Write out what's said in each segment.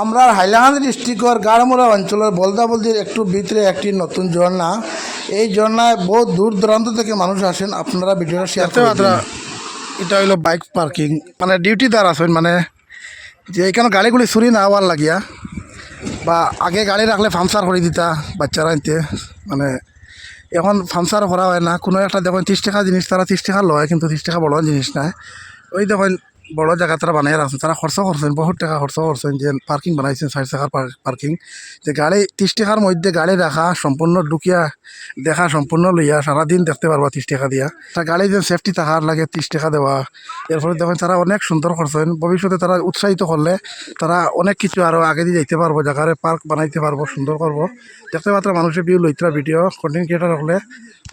আমরা হাইলাকান্দি ডিস্ট্রিক্টর গাড়মুড়া অঞ্চলের বলদাবলদির একটু ভিতরে একটি নতুন ঝর্ণা। এই ঝর্ণায় বহু দূর দূরান্ত থেকে মানুষ আসেন। আপনারা ভিডিওটা শেয়ার করতে পারেন। এটা হইলো বাইক পার্কিং, মানে ডিউটিদার আছেন, মানে যে এখানে গাড়িগুলি চুরি না হওয়ার লাগিয়া, বা আগে গাড়ি রাখলে পাংচার করে দিতা বাচ্চারা আনতে, মানে এখন পাংচার করা হয় না। কোনো একটা দেখুন 30 টাকা জিনিস তারা 30 টাকা লয়, কিন্তু 30 টাকা বড় জিনিস নাই। ওই দেখুন বড় জায়গা তারা বানিয়ে রাখছেন, তারা খরচ করছেন, বহুত টাকা খরচ করছেন, যে পার্কিং বানাইছেন 60 টাকার পার্কিং। যে গাড়ি 30 টাকার মধ্যে গাড়ি রাখা সম্পূর্ণ ঢুকিয়া দেখা সম্পূর্ণ লইয়া সারাদিন দেখতে পারবা 30 টাকা দিয়া। তা গাড়ি যে সেফটি থাকার লাগে 30 টাকা দেওয়া। এরপরে দেখেন তারা অনেক সুন্দর করছেন। ভবিষ্যতে তারা উৎসাহিত করলে তারা অনেক কিছু আরও আগে দিয়ে যাইতে পারবো, জায়গায় পার্ক বানাইতে পারবো, সুন্দর করবো। দেখতে পাত্র মানুষের ভিউ লইতরা ভিডিও কন্টেন্ট ক্রিয়েটার হলে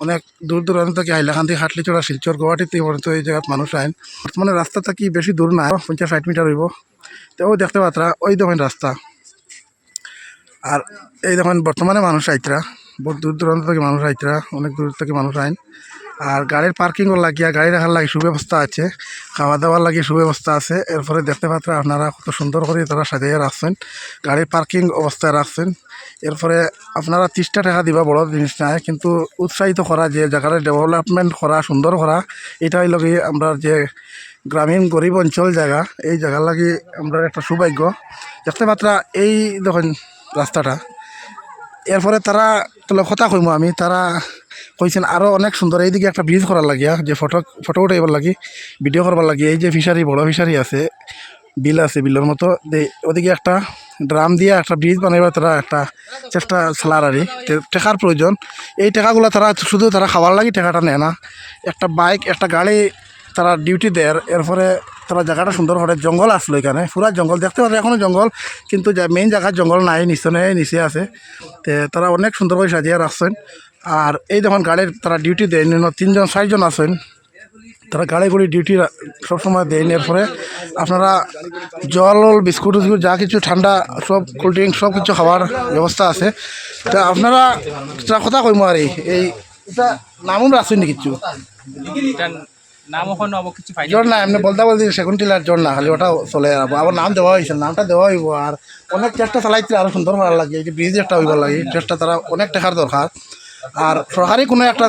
অনেক দূর দূরান্ত থেকে হাইলাকান্দি, হাটলিচড়া, শিলচর, গুয়াহাটিতে পর্যন্ত এই জায়গায় মানুষ আইন। বর্তমানে রাস্তা থাকি বেশি দূর না, 50-60 মিটার হইব। তো ওই দেখতে পাত্রা ওই দেখেন রাস্তা। আর এই দেখেন বর্তমানে মানুষ আইতরা, বহুত দূর দূরান্ত থেকে মানুষ আইতরা, অনেক দূর থেকে মানুষ আইন। আর গাড়ির পার্কিংও লাগিয়া গাড়ি রাখার লাগে সুব্যবস্থা আছে, খাওয়া দাওয়ার লাগে সুব্যবস্থা আছে। এরপরে দেখতে পাত্রা আপনারা কত সুন্দর করে তারা সাজিয়ে রাখছেন, গাড়ির পার্কিং অবস্থায় রাখছেন। এরপরে আপনারা 30 টাকা দিবা, বড় জিনিস নাই, কিন্তু উৎসাহিত করা, যে জায়গাটা ডেভেলপমেন্ট করা, সুন্দর করা, এটা হইল কি আমরা যে গ্রামীণ গরিব অঞ্চল জায়গা, এই জায়গার লাগে আমরা একটা সৌভাগ্য। দেখতে পাত্রা এই দেখেন রাস্তাটা। এরপরে তারা কথা কইমো আমি, তারা কইছেন আরও অনেক সুন্দর এইদিকে একটা ব্রিজ করার লাগিয়া, যে ফটো উঠাইবার লাগি, ভিডিও করবার লাগি। এই যে ফিশারি, বড় ফিশারি আছে, বিল আছে, বিলের মতো ওদিকে একটা ড্রাম দিয়ে একটা ব্রিজ বানাইবার তারা একটা চেষ্টা চালার আর টাকার প্রয়োজন। এই টাকাগুলো তারা শুধু তারা খাওয়ার লাগি টাকাটা নেয় না, একটা বাইক একটা গাড়ি তারা ডিউটি দেয়। এরপরে তারা জায়গাটা সুন্দর করে, জঙ্গল আসলো এখানে, পুরা জঙ্গল দেখতে পারে, এখনও জঙ্গল, কিন্তু মেইন জায়গার জঙ্গল নাই, নিচে আছে। তে তারা অনেক সুন্দর করে সাজিয়ে রাখছেন। আর এই যখন গাড়ির তারা ডিউটি দেয়, 3-4জন আছেন, তারা গাড়িগুলি ডিউটি সবসময় দেন। এরপরে আপনারা জল, বিস্কুট যা কিছু ঠান্ডা, সব কোল্ড ড্রিঙ্ক, সব কিছু খাওয়ার ব্যবস্থা আছে। তা আপনারা কথা কইম আর এই এটা নামও রাখছেন নি কিছু জ্বর না, এমনি বলতে বলতে সেগুন টিলার জ্বর না, খালি ওটা চলে যাবো। আবার নাম দেওয়া হয়েছে, নামটা দেওয়া হইব। আর অনেক চেষ্টা চালাইতে আরও সুন্দর করার লাগে, এই যে ব্রিজ একটা হইবার লাগে, চেষ্টা তারা অনেক টাকার দরকার। আর সরকারি কোনো একটা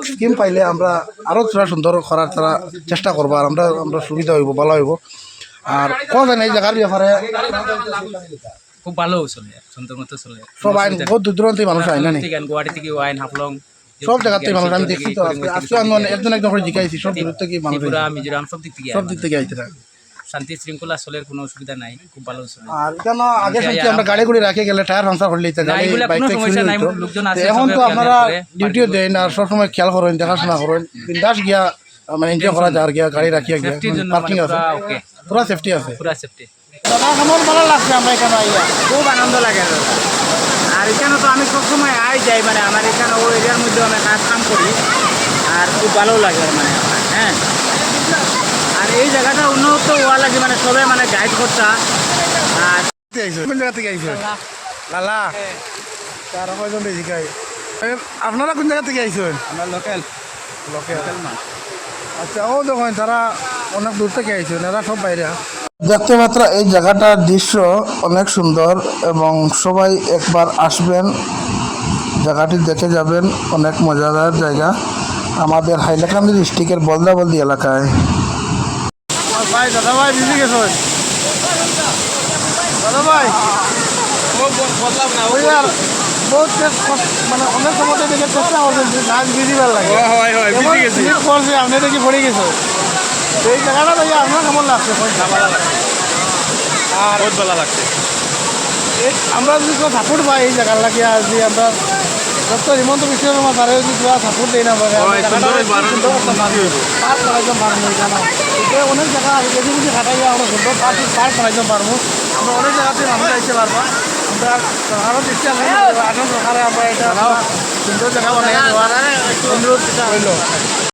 স্কিম পাইলে আমরা আরও তারা সুন্দর করার তারা চেষ্টা করবো, আর আমরা সুবিধা হইব, ভালো হইব। আর কোন এই জায়গার ব্যাপারে খুব ভালো চলে, সুন্দর মতো চলে। সব আইন বহুত দূর দূরান্ত মানুষ আইন না, গুয়াহাটি থেকে আইন, হাফলং, সব জায়গাতে মানুষ। আমি দেখছি তো আজকে আমি একজন করে জিজ্ঞাসি, সব দূর থেকে মানুষ, মিজোরাম, সব দিক থেকে আইতে থাকে। শান্তি শৃঙ্খলা চলের কোনো অসুবিধা নাই, খুব ভালো চলে। আর কেন আগে শুনছি আমরা গাড়িগুলি রাখে গেলে টায়ার পাংচার করলে এখন তো আপনারা ডিউটিও দেন, আর সবসময় খেয়াল করেন, দেখাশোনা করেন, বিন্দাস গিয়া মানে এনজয় করা যায়, গিয়া গাড়ি রাখিয়া গিয়া পার্কিং আছে, পুরা সেফটি আছে, পুরা সেফটি। কেমন ভালো লাগছে আমরা এখানে আইয়া, খুব আনন্দ লাগে। আর এখানে তো আমি সবসময় যাই, মানে আমার এখানে ও এরিয়ার মধ্যে আমি কাম করি, আর খুব ভালো লাগে মানে আমার। হ্যাঁ, আর এই জায়গাটা উন্নত হওয়া লাগে, মানে সবাই মানে গাইড করতা। আর কোন জায়গা থেকে আইছেন? লালা তারা কয়জন শিখাই? আপনারা কোন জায়গা থেকে আইছেন? আমরা লোকাল মান। আচ্ছা, ও দেখেন তারা অনেক দূর থেকে আইছেন, এরা সব বাইরে। দেখতে মাত্র এই জায়গাটার দৃশ্য অনেক সুন্দর, এবং সবাই একবার আসবেন, জায়গাটি দেখে যাবেন, অনেক মজাদার জায়গা আমাদের হাইলাকান্দি ডিস্ট্রিক্টের বলদাবলদি এলাকায়। ভাই দাদা ভাই বিজি গেছেন? দাদা ভাই বললাম না, ওই আর বহুত মানে অনেক সময় দেখে চেষ্টা করছেন গাছ বিজি ভাল লাগে, করছে আপনি দেখি পড়ে গেছে। এই জায়গাটা দেখে আপনার কেমন লাগছে? আর বহুত ভালো লাগছে। আমরা যদি কেউ সাপোর্ট পাই এই জায়গার লাগিয়ে, যে আমরা ডক্টর হিমন্ত বিশ্ব শর্মা তারা যদি সাপোর্ট দিই না, অনেক জায়গা বেশি বেশি খাটাই আমরা সুন্দর পার্ক বানাইতে পারবো। আমরা অনেক জায়গাতে মানুষ আইতে পারবো। আমরা সরকারও চেষ্টা করি, আসন সরকারে আমরা এটা সুন্দর জায়গা বানাই অনুরোধ হইল।